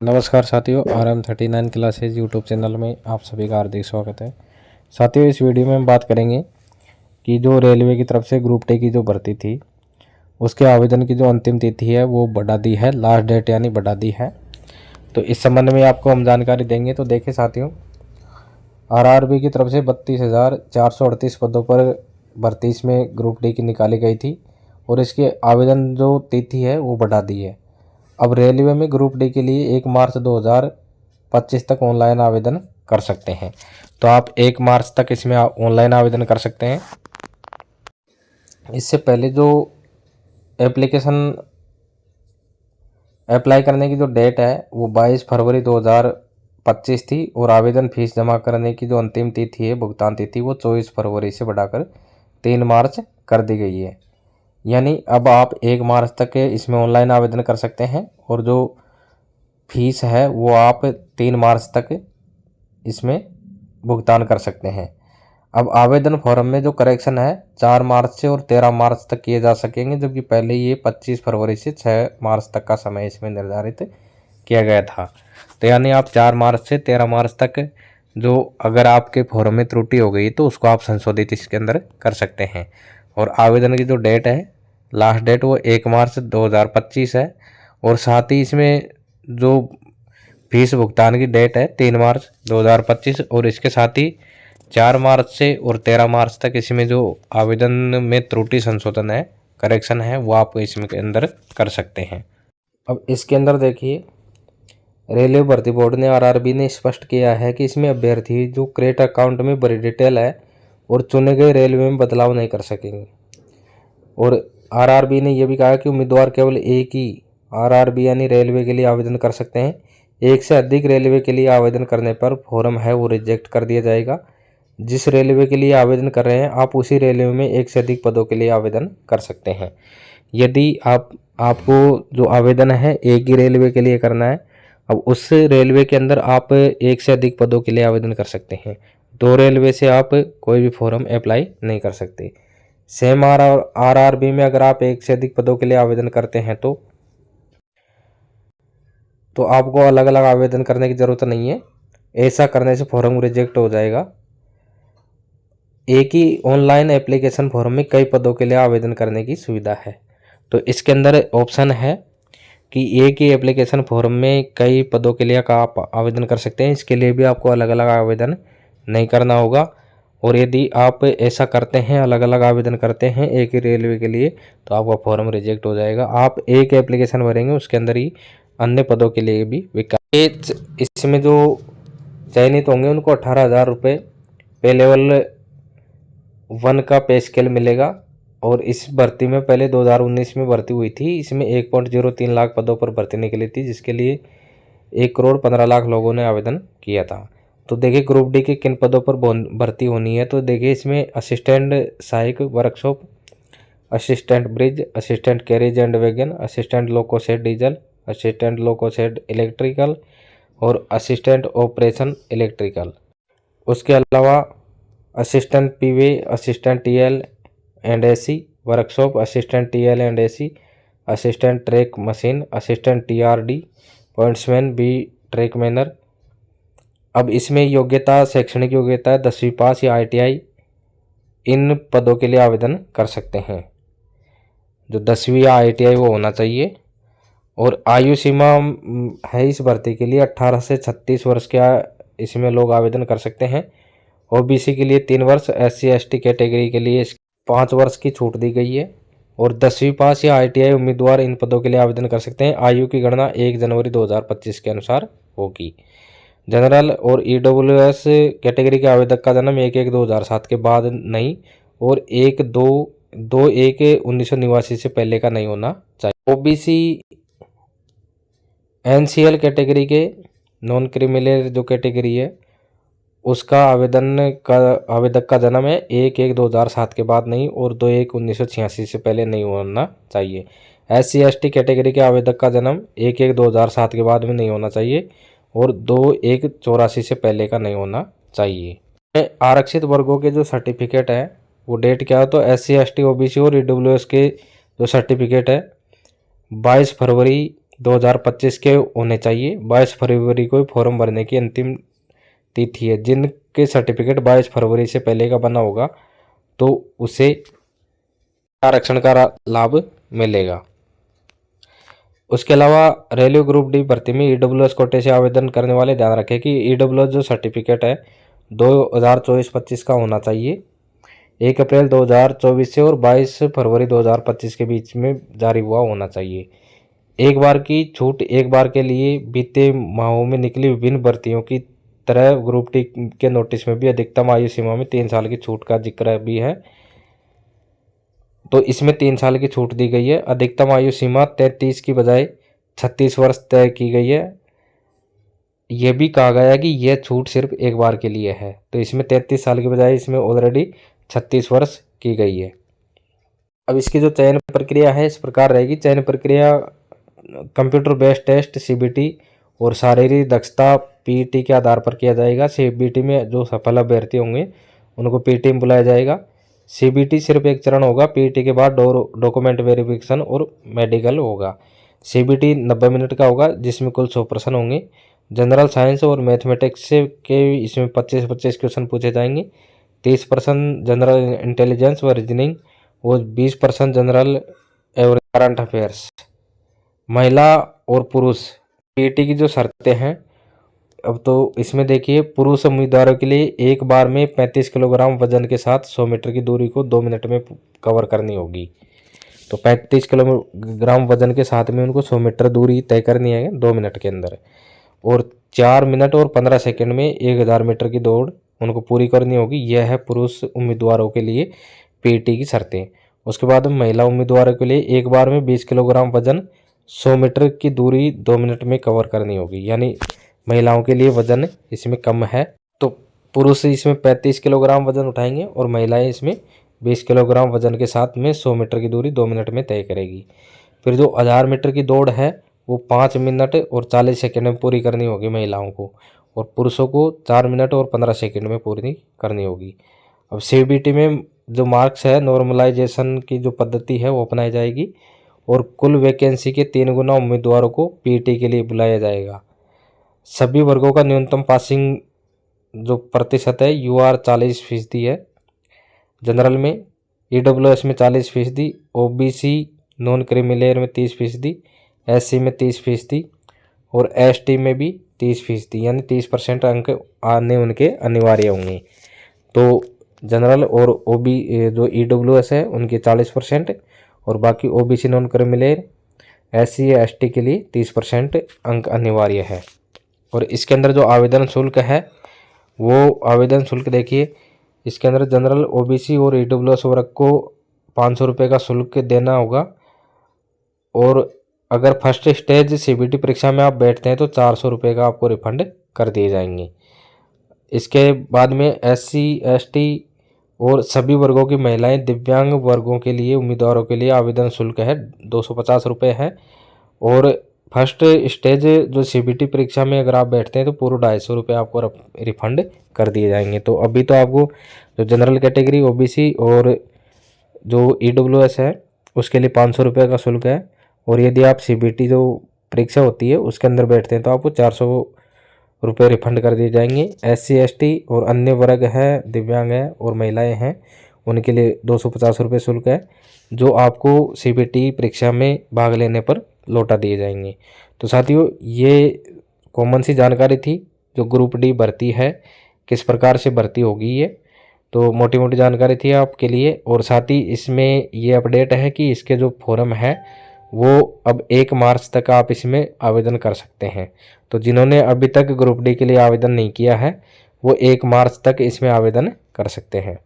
नमस्कार साथियों, RM39 classes YouTube channel में आप सभी का हार्दिक स्वागत है। साथियों, इस वीडियो में हम बात करेंगे कि जो रेलवे की तरफ से ग्रुप डी की जो भर्ती थी उसके आवेदन की जो अंतिम तिथि है वो बढ़ा दी है, लास्ट डेट यानी बढ़ा दी है। तो इस संबंध में आपको हम जानकारी देंगे। तो देखिए साथियों, RRB की तरफ से 32,438 पदों पर भर्ती इसमें ग्रुप डी की निकाली गई थी और इसके आवेदन जो तिथि है वो बढ़ा दी है। अब रेलवे में ग्रुप डी के लिए 1 मार्च 2025 तक ऑनलाइन आवेदन कर सकते हैं। तो आप 1 मार्च तक इसमें ऑनलाइन आवेदन कर सकते हैं। इससे पहले जो एप्लीकेशन अप्लाई करने की जो डेट है वो 22 फरवरी 2025 थी और आवेदन फीस जमा करने की जो अंतिम तिथि है, भुगतान तिथि, वो 24 फरवरी से बढ़ाकर 3 मार्च कर दी गई है। यानी अब आप 1 मार्च तक इसमें ऑनलाइन आवेदन कर सकते हैं और जो फीस है वो आप 3 मार्च तक इसमें भुगतान कर सकते हैं। अब आवेदन फॉर्म में जो करेक्शन है 4 मार्च से और 13 मार्च तक किए जा सकेंगे, जबकि पहले ये 25 फरवरी से 6 मार्च तक का समय इसमें निर्धारित किया गया था। तो यानी आप 4 मार्च से 13 मार्च तक जो अगर आपके फॉर्म में त्रुटि हो गई तो उसको आप संशोधित इसके अंदर कर सकते हैं। और आवेदन की जो डेट है, लास्ट डेट, वो 1 मार्च 2025 है और साथ ही इसमें जो फीस भुगतान की डेट है 3 मार्च 2025 और इसके साथ ही 4 मार्च से और 13 मार्च तक इसमें जो आवेदन में त्रुटि संशोधन है, करेक्शन है, वो आप इसमें के अंदर कर सकते हैं। अब इसके अंदर देखिए, रेलवे भर्ती बोर्ड ने RRB ने स्पष्ट किया है कि इसमें अभ्यर्थी जो क्रेडिट अकाउंट में बड़ी डिटेल है और चुने गए रेलवे में बदलाव नहीं कर सकेंगे। और RRB ने यह भी कहा कि उम्मीदवार केवल एक ही RRB यानी रेलवे के लिए आवेदन कर सकते हैं। एक से अधिक रेलवे के लिए आवेदन करने पर फॉर्म है वो रिजेक्ट कर दिया जाएगा। जिस रेलवे के लिए आवेदन कर रहे हैं आप उसी रेलवे में एक से अधिक पदों के लिए आवेदन कर सकते हैं। यदि आपको जो आवेदन है एक ही रेलवे के लिए करना है, अब उस रेलवे के अंदर आप एक से अधिक पदों के लिए आवेदन कर सकते हैं। 2 रेलवे से आप कोई भी फॉर्म अप्लाई नहीं कर सकते। सेम RRB में अगर आप एक से अधिक पदों के लिए आवेदन करते हैं तो आपको अलग अलग आवेदन करने की ज़रूरत नहीं है। ऐसा करने से फॉर्म रिजेक्ट हो जाएगा। एक ही ऑनलाइन एप्लीकेशन फॉर्म में कई पदों के लिए आवेदन करने की सुविधा है। तो इसके अंदर ऑप्शन है कि एक ही एप्लीकेशन फॉर्म में कई पदों के लिए का आप आवेदन कर सकते हैं। इसके लिए भी आपको अलग अलग आवेदन नहीं करना होगा। और यदि आप ऐसा करते हैं, अलग अलग आवेदन करते हैं एक ही रेलवे के लिए, तो आपका फॉर्म रिजेक्ट हो जाएगा। आप एक एप्लीकेशन भरेंगे, उसके अंदर ही अन्य पदों के लिए भी इसमें जो चयनित होंगे उनको 18,000 रुपये पे लेवल 1 का पे स्केल मिलेगा। और इस भर्ती में पहले 2019 में भर्ती हुई थी। इसमें 1.03 लाख पदों पर भर्ती निकली थी, जिसके लिए 1,15,00,000 लोगों ने आवेदन किया था। तो देखिए ग्रुप डी के किन पदों पर भर्ती होनी है। तो देखिए इसमें असिस्टेंट सहायक workshop, assistant bridge, assistant carriage and wagon, assistant loco shed diesel, assistant loco shed electrical और असिस्टेंट ऑपरेशन इलेक्ट्रिकल। उसके अलावा assistant p way, assistant TL and AC workshop, assistant TL and AC, assistant track machine, assistant TRD pointsman, B track manner. अब इसमें योग्यता, शैक्षणिक योग्यता है 10वीं पास या ITI। इन पदों के लिए आवेदन कर सकते हैं। जो 10वीं या ITI वो होना चाहिए। और आयु सीमा है इस भर्ती के लिए 18 से 36 वर्ष के इसमें लोग आवेदन कर सकते हैं। OBC के लिए 3 वर्ष, SC ST कैटेगरी के लिए 5 वर्ष की छूट दी गई है। और 10वीं पास या ITI उम्मीदवार इन पदों के लिए आवेदन कर सकते हैं। आयु की गणना 1 जनवरी 2025 के अनुसार होगी। जनरल और EWS कैटेगरी के आवेदक का जन्म 1/1/2007 के बाद नहीं और 1/2/1/1989 से पहले का नहीं होना चाहिए। OBC NCL कैटेगरी के नॉन क्रिमिनल जो कैटेगरी है उसका आवेदक का जन्म है 1/1/2007 के बाद नहीं और 2/1/1986 से पहले नहीं होना चाहिए। SC ST कैटेगरी के आवेदक का जन्म 1/1/2007 के बाद में नहीं होना चाहिए और 2/1/84 से पहले का नहीं होना चाहिए। आरक्षित वर्गों के जो सर्टिफिकेट है वो डेट क्या है, तो SC ST OBC और EWS के जो सर्टिफिकेट है 22 फरवरी 2025 के होने चाहिए। 22 फरवरी को फॉर्म भरने की अंतिम तिथि है। जिनके सर्टिफिकेट 22 फरवरी से पहले का बना होगा तो उसे आरक्षण का लाभ मिलेगा। उसके अलावा रेलवे ग्रुप डी भर्ती में ईडब्ल्यूएस कोटे से आवेदन करने वाले ध्यान रखें कि ईडब्ल्यूएस जो सर्टिफिकेट है 2024-25 का होना चाहिए। 1 अप्रैल 2024 से और 22 फरवरी 2025 के बीच में जारी हुआ होना चाहिए। एक बार की छूट एक बार के लिए बीते माहों में निकली विभिन्न भर्तियों की तरह ग्रुप डी के नोटिस में भी अधिकतम आयु सीमा में 3 साल की छूट का जिक्र भी है। तो इसमें 3 साल की छूट दी गई है। अधिकतम आयु सीमा 33 की बजाय 36 वर्ष तय की गई है। यह भी कहा गया है कि यह छूट सिर्फ एक बार के लिए है। तो इसमें 33 साल की बजाय इसमें ऑलरेडी 36 वर्ष की गई है। अब इसकी जो चयन प्रक्रिया है इस प्रकार रहेगी। चयन प्रक्रिया कंप्यूटर बेस्ड टेस्ट सीबीटी और शारीरिक दक्षता पीईटी के आधार पर किया जाएगा। सीबीटी में जो सफल अभ्यर्थी होंगे उनको पीईटी में बुलाया जाएगा। सीबीटी सिर्फ एक चरण होगा। पीईटी के बाद डॉक्यूमेंट वेरिफिकेशन और मेडिकल होगा। सीबीटी 90 मिनट का होगा जिसमें कुल 100 प्रश्न होंगे। जनरल साइंस और मैथमेटिक्स से के इसमें 25-25 क्वेश्चन पूछे जाएंगे। 30% जनरल इंटेलिजेंस व रीजनिंग और 20% जनरल एवरेज करंट अफेयर्स। महिला और पुरुष पीईटी की जो शर्तें हैं अब तो इसमें देखिए, पुरुष उम्मीदवारों के लिए एक बार में 35 किलोग्राम वजन के साथ 100 मीटर की दूरी को 2 मिनट में कवर करनी होगी। तो 35 किलोग्राम वजन के साथ में उनको 100 मीटर दूरी तय करनी है 2 मिनट के अंदर, और 4 मिनट और 15 सेकंड में 1000 मीटर की दौड़ उनको पूरी करनी होगी। यह है पुरुष उम्मीदवारों के लिए पीईटी की शर्तें। उसके बाद महिला उम्मीदवारों के लिए एक बार में 20 किलोग्राम वजन 100 मीटर की दूरी 2 मिनट में कवर करनी होगी। यानी महिलाओं के लिए वजन इसमें कम है। तो पुरुष इसमें 35 किलोग्राम वजन उठाएंगे और महिलाएं इसमें 20 किलोग्राम वजन के साथ में 100 मीटर की दूरी 2 मिनट में तय करेगी। फिर जो 1000 मीटर की दौड़ है वो 5 मिनट और 40 सेकंड में पूरी करनी होगी महिलाओं को, और पुरुषों को 4 मिनट और 15 सेकंड में पूरी करनी होगी। अब सीबीटी में जो मार्क्स है नॉर्मलाइजेशन की जो पद्धति है वो अपनाई जाएगी, और कुल वैकेंसी के 3 गुना उम्मीदवारों को पीईटी के लिए बुलाया जाएगा। सभी वर्गों का न्यूनतम पासिंग जो प्रतिशत है यूआर 40% है। जनरल में, ईडब्ल्यूएस में 40%, ओबीसी नॉन क्रिमिलेयर में 30%, एससी में 30% और एसटी में भी 30%, यानी 30% अंक आने उनके अनिवार्य होंगे। तो जनरल और ओबी जो ईडब्ल्यूएस है उनके 40% और बाकी OBC non creamy layer, SC ST के लिए 30% अंक अनिवार्य है। और इसके अंदर जो आवेदन शुल्क है वो आवेदन शुल्क देखिए, इसके अंदर जनरल ओबीसी और ईडब्ल्यूएस वर्ग को 500 रुपये का शुल्क देना होगा, और अगर फर्स्ट स्टेज सीबीटी परीक्षा में आप बैठते हैं तो 400 रुपये का आपको रिफंड कर दिए जाएंगे। इसके बाद में एससी एसटी और सभी वर्गों की महिलाएं दिव्यांग वर्गों के लिए उम्मीदवारों के लिए आवेदन शुल्क है 250 रुपये है, और फर्स्ट स्टेज जो सीबीटी परीक्षा में अगर आप बैठते हैं तो पूरा 250 रुपये आपको रिफंड कर दिए जाएंगे। तो अभी तो आपको जो जनरल कैटेगरी ओबीसी और जो ईडब्ल्यूएस है उसके लिए 500 रुपये का शुल्क है, और यदि आप सीबीटी जो परीक्षा होती है उसके अंदर बैठते हैं तो आपको 400 रुपये रिफंड कर दिए जाएंगे। एससी एसटी और अन्य वर्ग है, दिव्यांग है और महिलाएं हैं, उनके लिए 250 रुपये शुल्क है, जो आपको सीबीटी परीक्षा में भाग लेने पर लौटा दिए जाएंगे। तो साथियों, ये कॉमन सी जानकारी थी जो ग्रुप डी भर्ती है किस प्रकार से भर्ती होगी। ये तो मोटी मोटी जानकारी थी आपके लिए, और साथ ही इसमें ये अपडेट है कि इसके जो फॉर्म है वो अब 1 मार्च तक आप इसमें आवेदन कर सकते हैं। तो जिन्होंने अभी तक ग्रुप डी के लिए आवेदन नहीं किया है वो 1 मार्च तक इसमें आवेदन कर सकते हैं।